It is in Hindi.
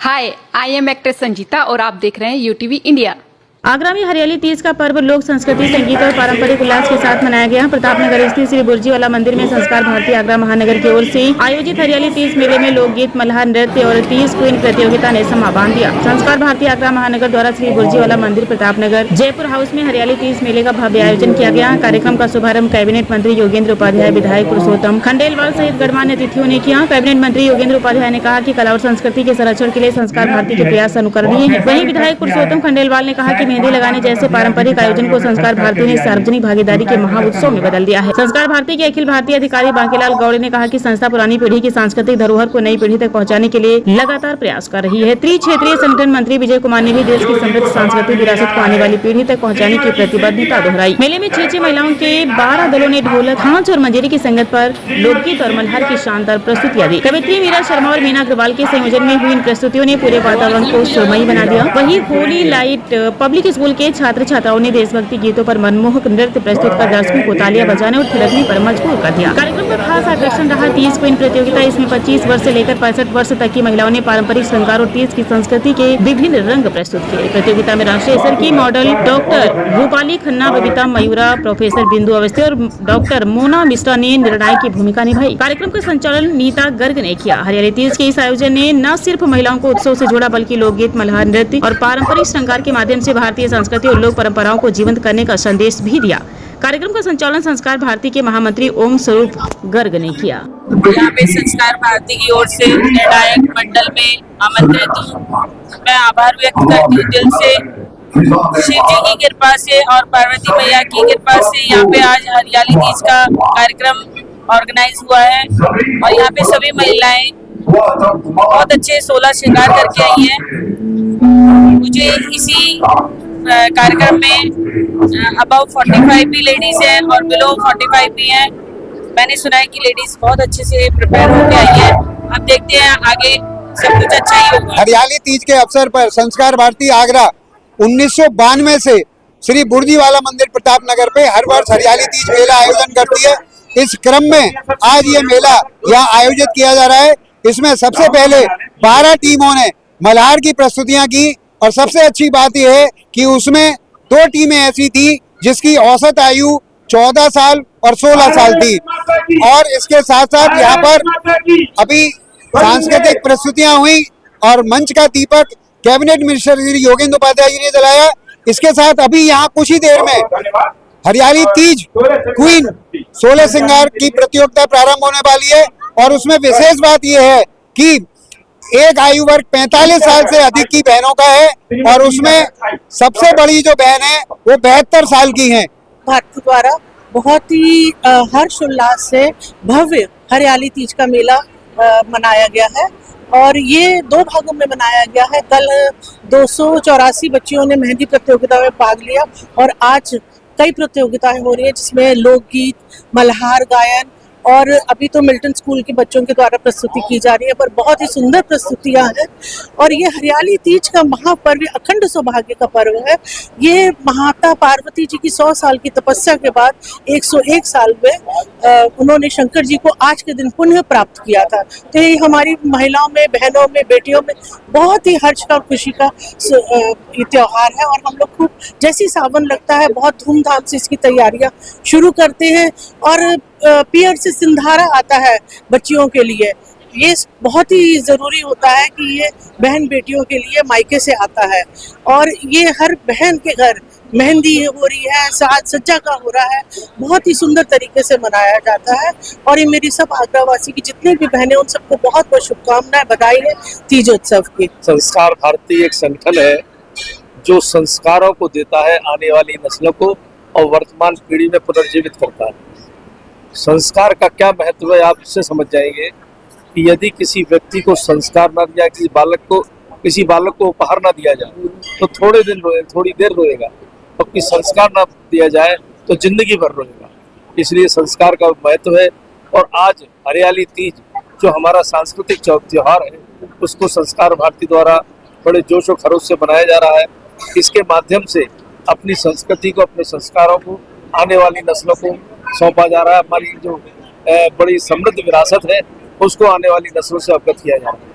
Hi, I am actress Sanjita और आप देख रहे हैं यूटीवी इंडिया। आगरा में हरियाली तीज का पर्व लोक संस्कृति, संगीत और पारंपरिक उल्लास के साथ मनाया गया। प्रतापनगर स्थित श्री बुर्जी वाला मंदिर में संस्कार भारती आगरा महानगर की ओर से आयोजित हरियाली तीज मेले में लोकगीत, मल्हार नृत्य और तीज क्वीन प्रतियोगिता ने समा बांध दिया। संस्कार भारती आगरा महानगर द्वारा श्री बुर्जी वाला मंदिर प्रतापनगर जयपुर हाउस में हरियाली तीज मेले का भव्य आयोजन किया गया। कार्यक्रम का शुभारंभ कैबिनेट मंत्री योगेंद्र उपाध्याय, विधायक पुरुषोत्तम खंडेलवाल सहित गणमान्य अतिथियों ने किया। कैबिनेट मंत्री योगेंद्र उपाध्याय ने कहा कि कला और संस्कृति के संरक्षण के लिए संस्कार भारती के प्रयास अनुकरणीय है। वहीं विधायक पुरुषोत्तम खंडेलवाल ने कहा कि मेहंदी लगाने जैसे पारंपरिक आयोजन को संस्कार भारती ने सार्वजनिक भागीदारी के महाउत्सव में बदल दिया है। संस्कार भारती के अखिल भारतीय अधिकारी बांकीलाल गौड़े ने कहा कि संस्था पुरानी पीढ़ी की सांस्कृतिक धरोहर को नई पीढ़ी तक पहुंचाने के लिए लगातार प्रयास कर रही है। त्रिक्षेत्रीय संगठन मंत्री विजय कुमार ने भी देश की समृद्ध सांस्कृतिक विरासत को आने वाली पीढ़ी तक पहुंचाने की प्रतिबद्धता दोहराई। मेले में 6 महिलाओं के 12 दलों ने ढोलक, खांच और मंजीरी की संगत पर लोकगीत और मल्हार की शानदार प्रस्तुतियां दी। कवित्री मीरा शर्मा और मीना अग्रवाल के संयोजन में हुई इन प्रस्तुतियों ने पूरे वातावरण को सुरमयी बना दिया। वहीं होली लाइट पब्लिक स्कूल के छात्र छात्राओं ने देशभक्ति गीतों पर मनमोहक नृत्य प्रस्तुत कर दर्शकों को तालियां बजाने और थिरकने पर मजबूर कर दिया। कार्यक्रम का खास आकर्षण रहा तीज क्वीन प्रतियोगिता। इसमें 25 वर्ष से लेकर 65 वर्ष तक की महिलाओं ने पारंपरिक श्रृंगार और तीज की संस्कृति के विभिन्न रंग प्रस्तुत किए। प्रतियोगिता में राष्ट्रीय स्तर की model doctor Rupali Khanna, Babita Mayura, professor बिंदु अवस्थी और डॉक्टर मोना मिश्रा ने निर्णायक की भूमिका निभाई। कार्यक्रम का संचालन नीता गर्ग ने किया। हरियाली तीज के इस आयोजन ने न सिर्फ महिलाओं को उत्सव से जोड़ा बल्कि लोकगीत, मल्हार नृत्य और पारंपरिक श्रृंगार के माध्यम से भारतीय संस्कृति और लोक परंपराओं को जीवंत करने का संदेश भी दिया। कार्यक्रम का संचालन संस्कार भारती के महामंत्री ओम स्वरूप गर्ग ने किया। यहाँ पे संस्कार भारती की ओर से निर्णायक मंडल में आमंत्रित हूँ। मैं आभार व्यक्त करती हूँ दिल से, शिव जी की कृपा से और पार्वती मैया की कृपा से यहाँ पे आज हरियाली तीज का कार्यक्रम ऑर्गेनाइज हुआ है और यहाँ पे सभी महिलाएं बहुत अच्छे 16 श्रृंगार करके आई हैं। मुझे इसी कार्यक्रम में अबाउ 45 भी लेडीज हैं और बिलो 45 भी हैं। मैंने सुना है कि लेडीज बहुत अच्छे से प्रिपेयर होकर आई है। अब देखते हैं आगे सब कुछ अच्छा ही होगा। हरियाली तीज के अवसर पर संस्कार भारती आगरा 1992 से श्री बुर्जी वाला मंदिर प्रतापनगर पे हर वर्ष हरियाली तीज मेला आयोजन करती है। इस क्रम में आज ये मेला यहाँ आयोजित किया जा रहा है। इसमें सबसे पहले 12 टीमों ने मल्हार की प्रस्तुतियां की और सबसे अच्छी बात यह है कि उसमें 2 टीमें ऐसी थी जिसकी औसत आयु 14 साल और 16 साल थी। और इसके साथ साथ यहाँ पर अभी सांस्कृतिक प्रस्तुतियां हुई और मंच का दीपक कैबिनेट मिनिस्टर श्री योगेंद्र उपाध्याय जी ने जलाया। इसके साथ अभी यहाँ कुछ ही देर में हरियाली तीज क्वीन 16 श्रृंगार की प्रतियोगिता प्रारंभ होने वाली है और उसमें विशेष बात यह है कि एक आयु वर्ग 45 साल से अधिक की बहनों का है और उसमें सबसे बड़ी जो बहन है वो 72 साल की हैं। भारती द्वारा बहुत ही हर्षोल्लास से भव्य हरियाली तीज का मेला मनाया गया है और ये 2 भागों में मनाया गया है। कल 284 बच्चियों ने मेहंदी प्रतियोगिता में भाग लिया और आज कई प्रतियोगिताएं हो रही है जिसमें लोकगीत, मल्हार गायन और अभी तो मिल्टन स्कूल के बच्चों के द्वारा प्रस्तुति की जा रही है, पर बहुत ही सुंदर प्रस्तुतियां हैं। और ये हरियाली तीज का महापर्व अखंड सौभाग्य का पर्व है। ये माता पार्वती जी की 100 साल की तपस्या के बाद 101 साल में उन्होंने शंकर जी को आज के दिन पुनः प्राप्त किया था। तो ये हमारी महिलाओं में, बहनों में, बेटियों में बहुत ही हर्ष का, खुशी का ये त्योहार है और हम लोग खूब जैसी सावन लगता है बहुत धूमधाम से इसकी तैयारियां शुरू करते हैं। और पियर से सिंधारा आता है बच्चियों के लिए, ये बहुत ही ज़रूरी होता है कि ये बहन बेटियों के लिए मायके से आता है और ये हर बहन के घर मेहंदी हो रही है, साज सज्जा का हो रहा है, बहुत ही सुंदर तरीके से मनाया जाता है। और ये मेरी सब आगरावासी की जितने भी बहनें उन सबको बहुत बहुत शुभकामनाएं, बधाई है तीजोत्सव की। संस्कार भारती एक संगठन है जो संस्कारों को देता है आने वाली नस्लों को और वर्तमान पीढ़ी में पुनर्जीवित करता है। संस्कार का क्या महत्व है आप इससे समझ जाएंगे कि यदि किसी व्यक्ति को संस्कार न दिया, किसी बालक को उपहार न दिया जाए तो थोड़ी देर रोएगा और किसी संस्कार न दिया जाए तो जिंदगी भर रोएगा। इसलिए संस्कार का महत्व है। और आज हरियाली तीज जो हमारा सांस्कृतिक त्योहार है उसको संस्कार भारती द्वारा बड़े जोश और खरोश से मनाया जा रहा है। इसके माध्यम से अपनी संस्कृति को, अपने संस्कारों को आने वाली नस्लों को सौंपा जा रहा है। हमारी जो बड़ी समृद्ध विरासत है उसको आने वाली नस्लों से अवगत किया जा रहा है।